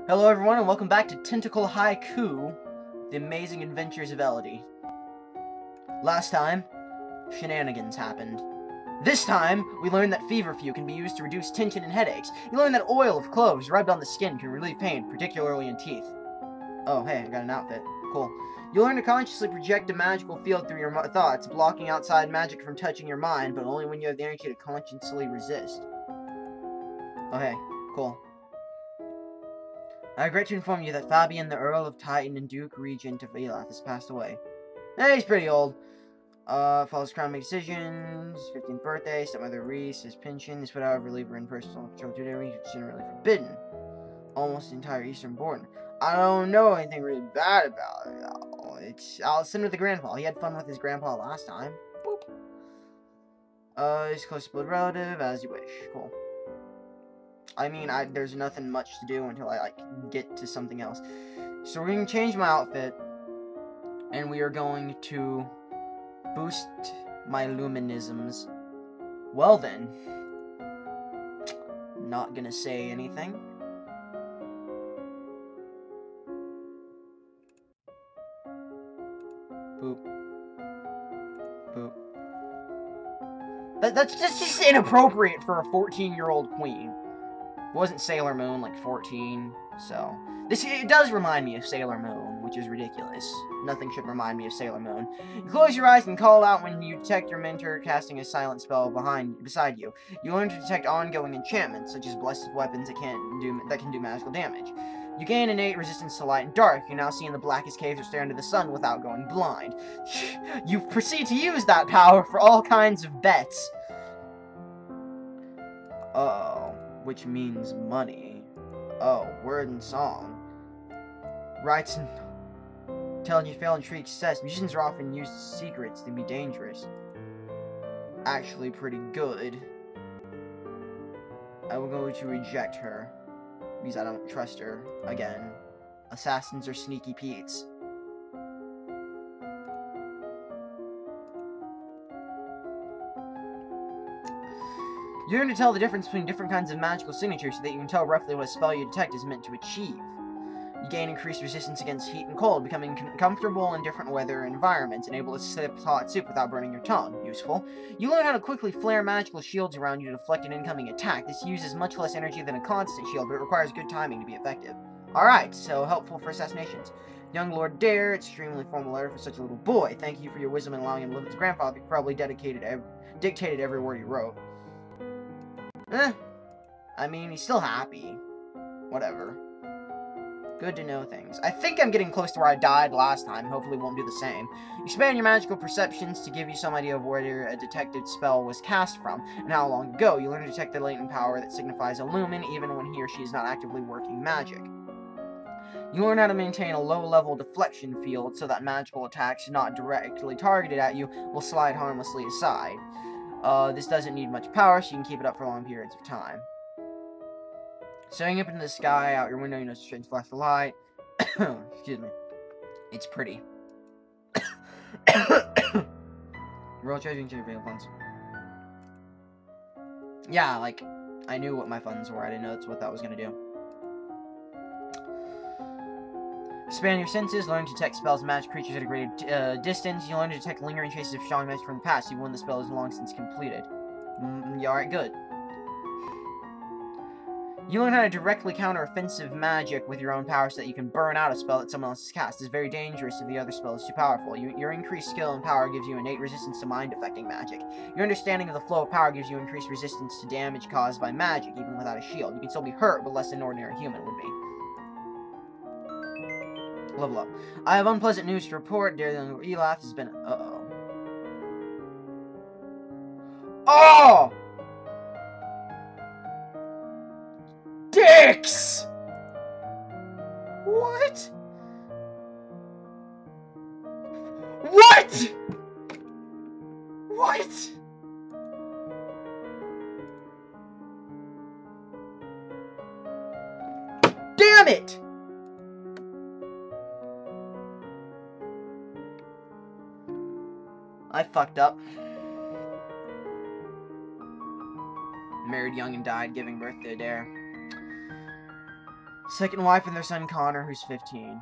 Hello everyone and welcome back to Tentacle Haiku, The Amazing Adventures of Elodie. Last time, shenanigans happened. This time, we learned that feverfew can be used to reduce tension and headaches. You learned that oil of cloves rubbed on the skin can relieve pain, particularly in teeth. Oh, hey, I got an outfit. Cool. You learn to consciously project a magical field through your thoughts, blocking outside magic from touching your mind, but only when you have the energy to consciously resist. Oh, hey, cool. I regret to inform you that Fabian, the Earl of Titan and Duke Regent of Elath, has passed away. Hey, he's pretty old. Follows crown make decisions, 15th birthday, stepmother Reese, his pension, this would however leave her in personal control to which is generally forbidden. Almost the entire eastern border. I don't know anything really bad about it, though. I'll send with the grandpa. He had fun with his grandpa last time. Boop. His close blood relative, as you wish. Cool. I mean, there's nothing much to do until I, get to something else. So we're going to change my outfit, and we are going to boost my luminisms. Well then, not gonna say anything. Boop. Boop. That's just inappropriate for a 14-year-old queen. It wasn't Sailor Moon, like 14, so... It does remind me of Sailor Moon, which is ridiculous. Nothing should remind me of Sailor Moon. You close your eyes and call out when you detect your mentor casting a silent spell beside you. You learn to detect ongoing enchantments, such as blessed weapons that can do magical damage. You gain innate resistance to light and dark. You now see in the blackest caves or stare into the sun without going blind. You proceed to use that power for all kinds of bets. Uh-oh. Which means money. Oh, word and song. Writes and telling you fail and treat success. Musicians are often used secrets to be dangerous. Actually pretty good. I will go to reject her. Because I don't trust her. Again. Assassins are sneaky Pete's. You learn to tell the difference between different kinds of magical signatures so that you can tell roughly what a spell you detect is meant to achieve. You gain increased resistance against heat and cold, becoming comfortable in different weather environments, and able to sip hot soup without burning your tongue. Useful. You learn how to quickly flare magical shields around you to deflect an incoming attack. This uses much less energy than a constant shield, but it requires good timing to be effective. Alright, so helpful for assassinations. Young Lord Dare, extremely formal letter for such a little boy. Thank you for your wisdom in allowing him to live with his grandfather, who probably dictated every word he wrote. I mean, he's still happy. Whatever. Good to know things. I think I'm getting close to where I died last time. Hopefully won't do the same. You expand your magical perceptions to give you some idea of where a detected spell was cast from, and how long ago. You learn to detect the latent power that signifies a lumen, even when he or she is not actively working magic. You learn how to maintain a low-level deflection field so that magical attacks not directly targeted at you will slide harmlessly aside. This doesn't need much power, so you can keep it up for long periods of time. Staring up into the sky, out your window, you notice a strange flash of light. Excuse me. It's pretty. Roll treasure your available funds. Yeah, like, I knew what my funds were. I didn't know that's what that was going to do. Expand your senses, learn to detect spells and magic creatures at a greater distance. You learn to detect lingering traces of strong magic from the past, even when the spell is long since completed. Yeah, alright, good. You learn how to directly counter offensive magic with your own power so that you can burn out a spell that someone else has cast. It's very dangerous if the other spell is too powerful. Your increased skill and power gives you innate resistance to mind-affecting magic. Your understanding of the flow of power gives you increased resistance to damage caused by magic, even without a shield. You can still be hurt, but less than an ordinary human would be. Level up. I have unpleasant news to report. Daredevil Elath has been... Uh-oh. Oh! Dicks! What? What? What? Damn it! I fucked up. Married young and died, giving birth to a dare. Second wife and their son Connor, who's 15.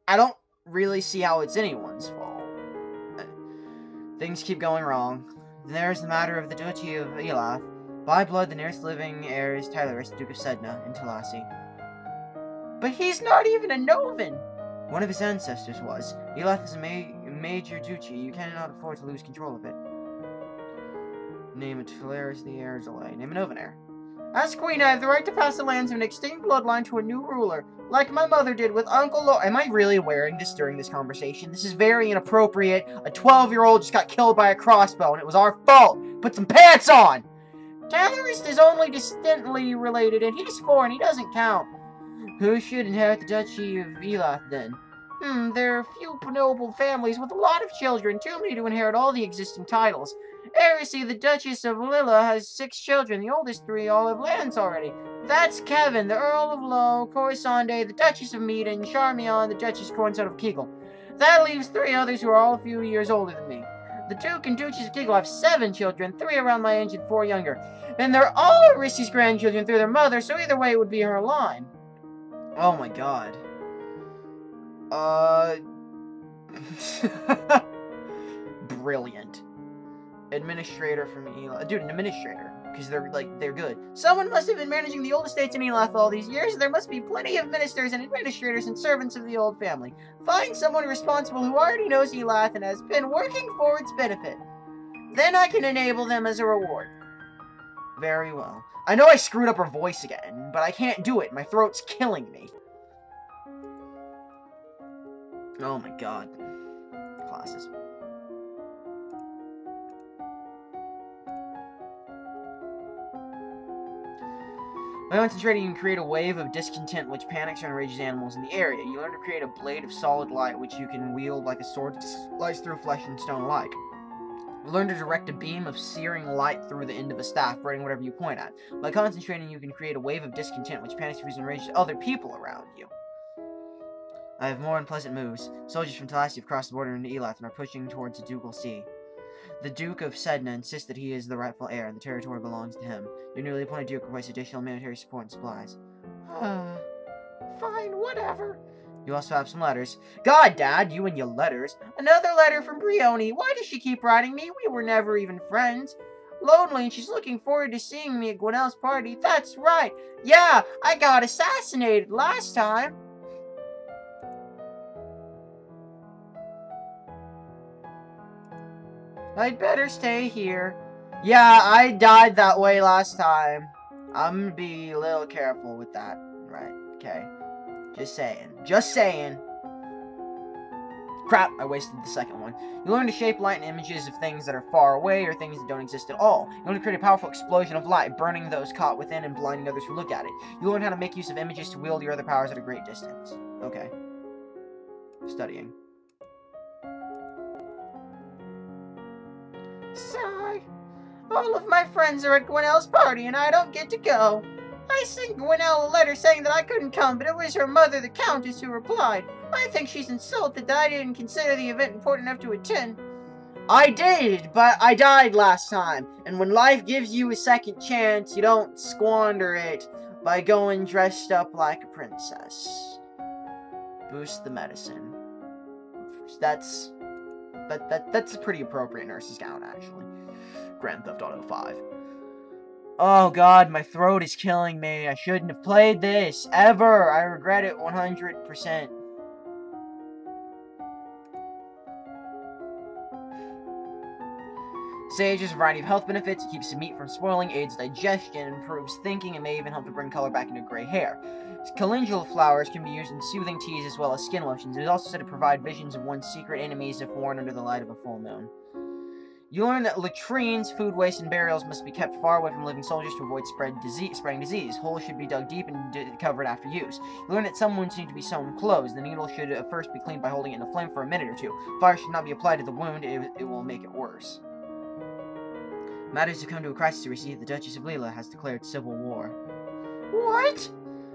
I don't really see how it's anyone's fault. Things keep going wrong. There's the matter of the Duchy of Elath. By blood, the nearest living heir is Tylerus, Duke of Sedna, in Talassi. But he's not even a Novan! One of his ancestors was. Elath is a major duchy. You cannot afford to lose control of it. Name a Tylerus the heir delay. Name a Novan heir. As queen, I have the right to pass the lands of an extinct bloodline to a new ruler, like my mother did with Uncle Lo- Am I really wearing this during this conversation? This is very inappropriate. A 12-year-old just got killed by a crossbow, and it was our fault. Put some pants on! Tylerus is only distantly related, and he's 4, and he doesn't count. Who should inherit the Duchy of Elath, then? There are few noble families with a lot of children, too many to inherit all the existing titles. Heresy, the Duchess of Lilla, has 6 children. The oldest 3 all have lands already. That's Kevin, the Earl of Lowe, Corisande, the Duchess of Mead, and Charmion, the Duchess Cornside of Kegel. That leaves 3 others who are all a few years older than me. The Duke and Duchess of Kegel have 7 children, 3 around my age and 4 younger. And they're all Rissy's grandchildren through their mother, so either way it would be her line. Oh my god. Brilliant. Administrator from Elath. Dude, an administrator. Because they're good. Someone must have been managing the old estates in Elath all these years. There must be plenty of ministers and administrators and servants of the old family. Find someone responsible who already knows Elath and has been working for its benefit. Then I can enable them as a reward. Very well. I know I screwed up her voice again, but I can't do it. My throat's killing me. Oh my god. Classes. By concentrating, you can create a wave of discontent which panics or enrages animals in the area. You learn to create a blade of solid light which you can wield like a sword to slice through flesh and stone alike. You learn to direct a beam of searing light through the end of a staff, burning whatever you point at. By concentrating, you can create a wave of discontent which panics or enrages other people around you. I have more unpleasant moves. Soldiers from Talassi have crossed the border into Elath and are pushing towards the Ducal Sea. The Duke of Sedna insists that he is the rightful heir, and the territory belongs to him. Your newly appointed Duke requests additional military support and supplies. Fine, whatever. You also have some letters. God, Dad, you and your letters. Another letter from Brioni. Why does she keep writing me? We were never even friends. Lonely, and she's looking forward to seeing me at Gwinnell's party. That's right. Yeah, I got assassinated last time. I'd better stay here. Yeah, I died that way last time. I'm gonna be a little careful with that. Right, okay. Just saying. Just saying. Crap, I wasted the second one. You learn to shape light and images of things that are far away or things that don't exist at all. You learn to create a powerful explosion of light, burning those caught within and blinding others who look at it. You learn how to make use of images to wield your other powers at a great distance. Okay. Studying. Sigh. All of my friends are at Gwinnell's party, and I don't get to go. I sent Gwinnell a letter saying that I couldn't come, but it was her mother, the Countess, who replied. I think she's insulted that I didn't consider the event important enough to attend. I did, but I died last time, and when life gives you a second chance, you don't squander it by going dressed up like a princess. Boost the medicine. That's a pretty appropriate nurse's gown, actually. Grand Theft Auto 5. Oh god, my throat is killing me. I shouldn't have played this, ever. I regret it 100%. Sage has a variety of health benefits. It keeps the meat from spoiling, aids digestion, improves thinking, and may even help to bring color back into gray hair. Calendula flowers can be used in soothing teas as well as skin lotions. It is also said to provide visions of one's secret enemies if worn under the light of a full moon. You learn that latrines, food waste, and burials must be kept far away from living soldiers to avoid spreading disease. Holes should be dug deep and covered after use. You learn that some wounds need to be sewn closed. The needle should first be cleaned by holding it in the flame for a minute or two. Fire should not be applied to the wound, it will make it worse. Matters have come to a crisis recently. The Duchess of Lila has declared civil war. What?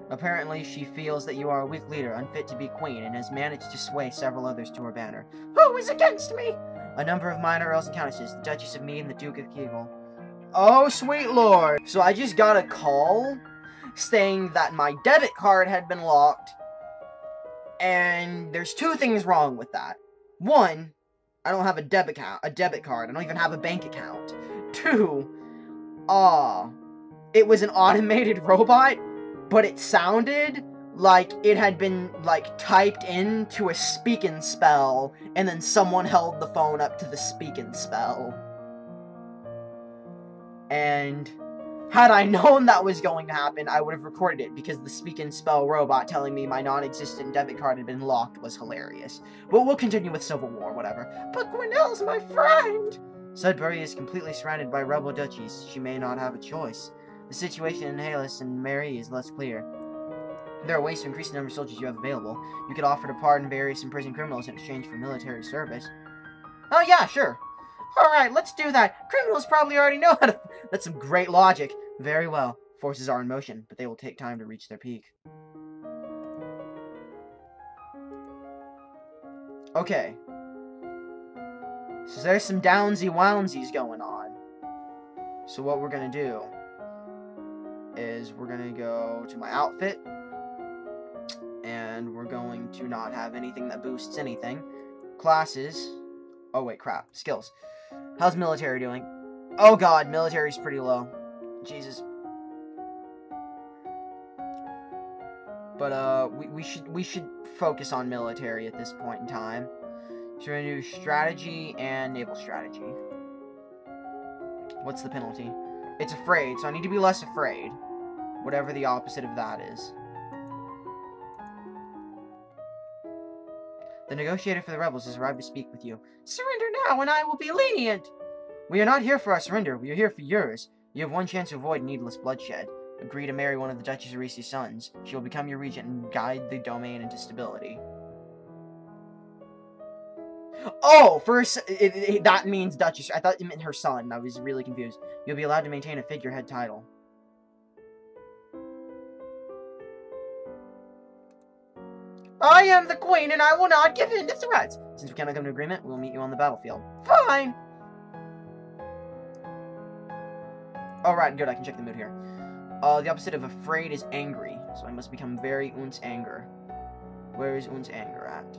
Apparently, she feels that you are a weak leader, unfit to be queen, and has managed to sway several others to her banner. Who is against me? A number of minor earls and countesses, the Duchess of Mead and the Duke of Kegel. Oh, sweet lord. So I just got a call saying that my debit card had been locked. And there's two things wrong with that. One, I don't have a debit card. I don't even have a bank account. Two, it was an automated robot, but it sounded like it had been, like, typed into a speak-and spell, and then someone held the phone up to the speak-and spell. And had I known that was going to happen, I would have recorded it, because the speak-and-spell robot telling me my non-existent debit card had been locked was hilarious. But we'll continue with Civil War, whatever. But Gwinnell's my friend! Sudbury is completely surrounded by rebel duchies. She may not have a choice. The situation in Halis and Mary is less clear. There are ways to increase the number of soldiers you have available. You could offer to pardon various imprisoned criminals in exchange for military service. Oh yeah, sure. Alright, let's do that. Criminals probably already know how to... That's some great logic. Very well. Forces are in motion, but they will take time to reach their peak. Okay. So there's some downsy-woundsies going on. So what we're gonna do is we're gonna go to my outfit, and we're going to not have anything that boosts anything. Classes. Oh wait, crap. Skills. How's military doing? Oh god, military's pretty low. Jesus. But we should focus on military at this point in time. So we're gonna do strategy and naval strategy. What's the penalty? It's afraid, so I need to be less afraid. Whatever the opposite of that is. The negotiator for the rebels has arrived to speak with you. Surrender now, and I will be lenient! We are not here for our surrender, we are here for yours. You have one chance to avoid needless bloodshed. Agree to marry one of the Duchess Arisi's sons. She will become your regent and guide the domain into stability. Oh, that means Duchess. I thought it meant her son. I was really confused. You'll be allowed to maintain a figurehead title. I am the queen, and I will not give in to threats. Since we cannot come to an agreement, we will meet you on the battlefield. Fine! Alright, good, I can check the mood here. The opposite of afraid is angry, so I must become very uns anger. Where is uns anger at?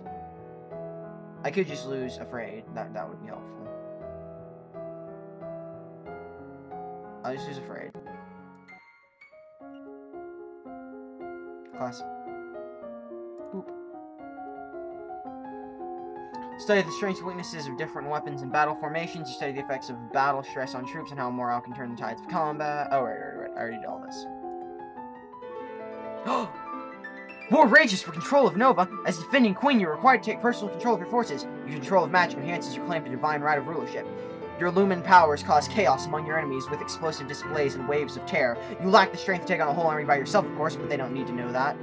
I could just lose afraid, that would be helpful. I'll just lose afraid. Class. Boop. Study the strengths and weaknesses of different weapons and battle formations. You study the effects of battle stress on troops and how morale can turn the tides of combat. Oh, right. I already did all this. War rages for control of Nova. As defending queen, you're required to take personal control of your forces. Your control of magic enhances your claim to divine right of rulership. Your lumen powers cause chaos among your enemies with explosive displays and waves of terror. You lack the strength to take on a whole army by yourself, of course, but they don't need to know that.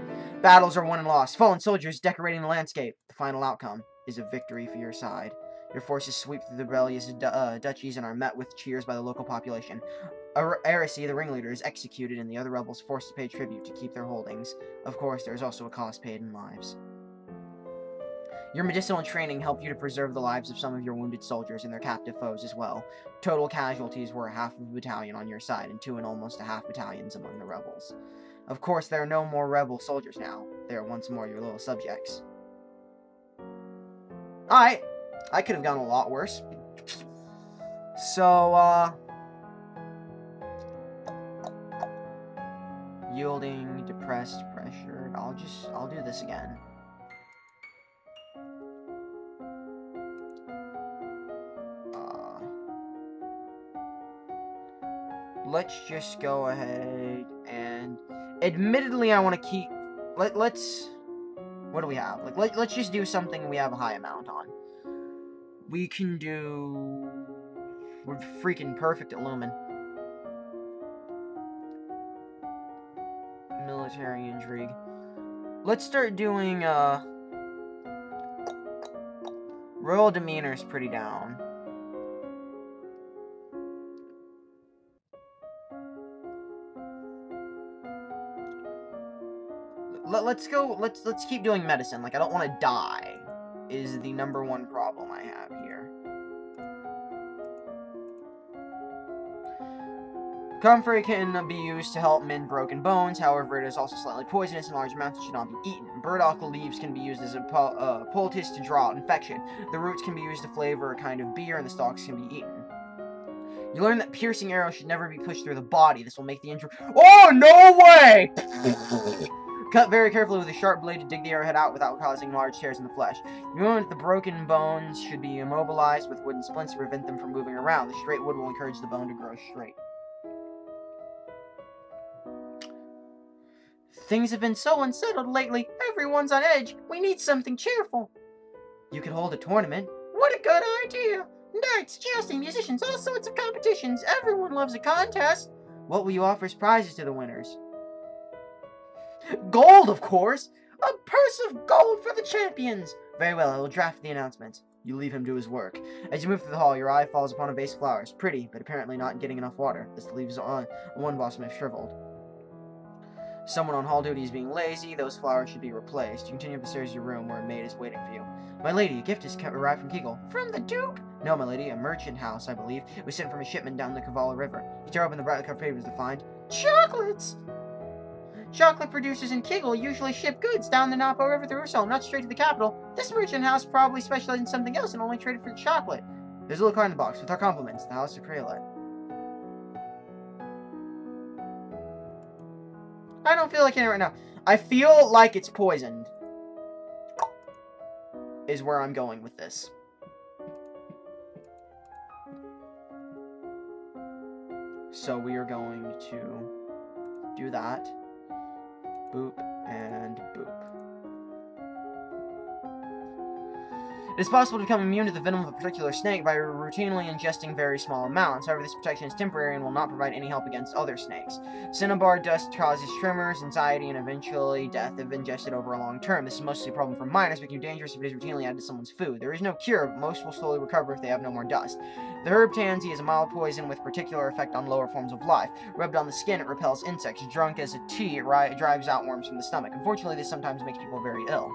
Battles are won and lost. Fallen soldiers decorating the landscape. The final outcome is a victory for your side. Your forces sweep through the rebellious duchies and are met with cheers by the local population. Arisi, the ringleader, is executed and the other rebels forced to pay tribute to keep their holdings. Of course, there is also a cost paid in lives. Your medicinal training helped you to preserve the lives of some of your wounded soldiers and their captive foes as well. Total casualties were half of a battalion on your side and 2 and almost a half battalions among the rebels. Of course, there are no more rebel soldiers now. They are once more your little subjects. Alright. I could have gone a lot worse. So, yielding, depressed, pressured. I'll do this again. Let's just go ahead and... Admittedly, I want to keep... Let's... What do we have? Let's just do something we have a high amount on. We can do... We're freaking perfect at Lumen. Military intrigue. Let's start doing, Royal demeanor's pretty down. Let's keep doing medicine. Like, I don't want to die, is the #1 problem I have here. Comfrey can be used to help mend broken bones, however it is also slightly poisonous in large amounts and should not be eaten. Burdock leaves can be used as a poultice to draw out infection. The roots can be used to flavor a kind of beer, and the stalks can be eaten. You learn that piercing arrows should never be pushed through the body. This will make the injury— Oh, no way! Cut very carefully with a sharp blade to dig the arrowhead out without causing large tears in the flesh. You learn that the broken bones should be immobilized with wooden splints to prevent them from moving around. The straight wood will encourage the bone to grow straight. Things have been so unsettled lately. Everyone's on edge. We need something cheerful. You could hold a tournament. What a good idea! Knights, jousting, musicians, all sorts of competitions. Everyone loves a contest. What will you offer as prizes to the winners? Gold, of course! A purse of gold for the champions! Very well, I will draft the announcements. You leave him to his work. As you move through the hall, your eye falls upon a vase of flowers. Pretty, but apparently not getting enough water. This leaves on one blossom have shriveled. Someone on hall duty is being lazy. Those flowers should be replaced. You continue up the stairs to your room, where a maid is waiting for you. My lady, a gift has arrived from Kegel. From the Duke? No, my lady, a merchant house, I believe. It was sent from a shipment down the Cavala River. You tear open the brightly covered papers to find chocolates! Chocolate producers in Kegel usually ship goods down the Napo River through Ursel, not straight to the capital. This merchant house probably specializes in something else and only traded for chocolate. There's a little card in the box. With our compliments, the House of Creolet. I don't feel like it right now. I feel like it's poisoned. Is where I'm going with this. So we are going to do that. Boop and boop. It is possible to become immune to the venom of a particular snake by routinely ingesting very small amounts. However, this protection is temporary and will not provide any help against other snakes. Cinnabar dust causes tremors, anxiety, and eventually death if ingested over a long term. This is mostly a problem for minors, making it dangerous if it is routinely added to someone's food. There is no cure, but most will slowly recover if they have no more dust. The herb tansy is a mild poison with particular effect on lower forms of life. Rubbed on the skin, it repels insects. Drunk as a tea, it drives out worms from the stomach. Unfortunately, this sometimes makes people very ill.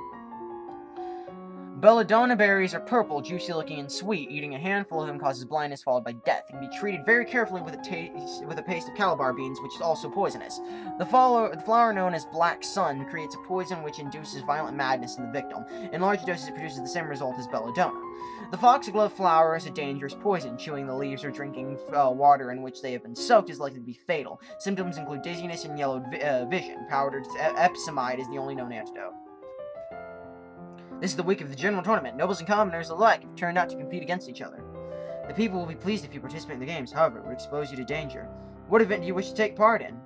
Belladonna berries are purple, juicy looking, and sweet. Eating a handful of them causes blindness followed by death. It can be treated very carefully with a paste of calabar beans, which is also poisonous. The flower known as Black Sun creates a poison which induces violent madness in the victim. In large doses, it produces the same result as belladonna. The foxglove flower is a dangerous poison. Chewing the leaves or drinking water in which they have been soaked is likely to be fatal. Symptoms include dizziness and yellowed vision. Powdered epsamide is the only known antidote. This is the week of the general tournament. Nobles and commoners alike have turned out to compete against each other. The people will be pleased if you participate in the games. However, it would expose you to danger. What event do you wish to take part in?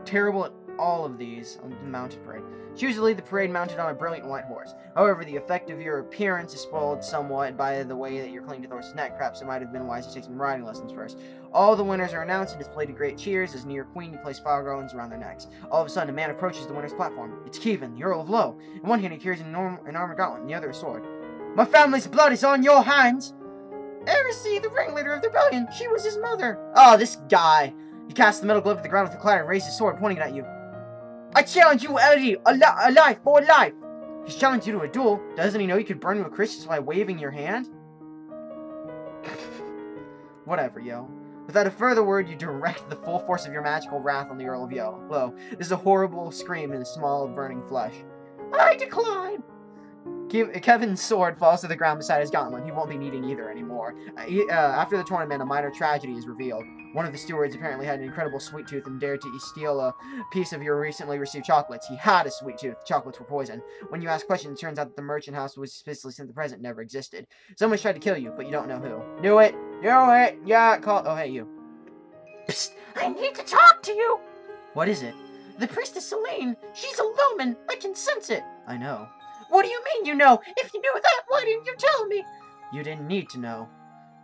Terrible at all of these on the mounted parade. Choose to lead the parade mounted on a brilliant white horse. However, the effect of your appearance is spoiled somewhat by the way that you're clinging to the horse's neck. Perhaps it might have been wise to take some riding lessons first. All the winners are announced and displayed to great cheers. As near Queen, you place flower garlands around their necks. All of a sudden, a man approaches the winner's platform. It's Kevin, the Earl of Low. In one hand, he carries an armored gauntlet, in the other a sword. My family's blood is on your hands! Heresy, the ringleader of the rebellion. She was his mother. Oh, this guy. He casts the metal glove to the ground with a clatter and raises his sword, pointing it at you. I challenge you, Eddie, a life for life! He's challenged you to a duel. Doesn't he know you could burn him a Christian by waving your hand? Whatever, yo. Without a further word, you direct the full force of your magical wrath on the Earl of Low. This is a horrible scream in a small, burning flesh. I decline! Kevin's sword falls to the ground beside his gauntlet. He won't be needing either anymore. After the tournament, a minor tragedy is revealed. One of the stewards apparently had an incredible sweet tooth and dared to steal a piece of your recently received chocolates. He had a sweet tooth. The chocolates were poison. When you ask questions, it turns out that the merchant house was specifically sent the present never existed. Someone's tried to kill you, but you don't know who. Knew it! Knew it! Yeah, call— Oh, hey, you. Psst! I need to talk to you! What is it? The priestess Selene. She's a lumen. I can sense it. I know. What do you mean you know? If you knew that, why didn't you tell me? You didn't need to know.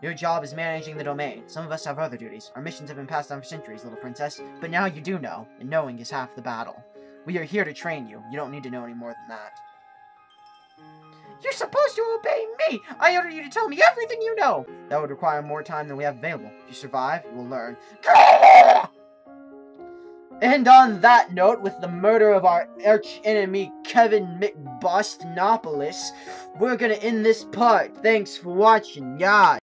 Your job is managing the domain. Some of us have other duties. Our missions have been passed down for centuries, little princess. But now you do know, and knowing is half the battle. We are here to train you. You don't need to know any more than that. You're supposed to obey me! I order you to tell me everything you know! That would require more time than we have available. If you survive, you will learn. And on that note, with the murder of our arch-enemy Kevin McBostinopolis, we're gonna end this part. Thanks for watching, yeah.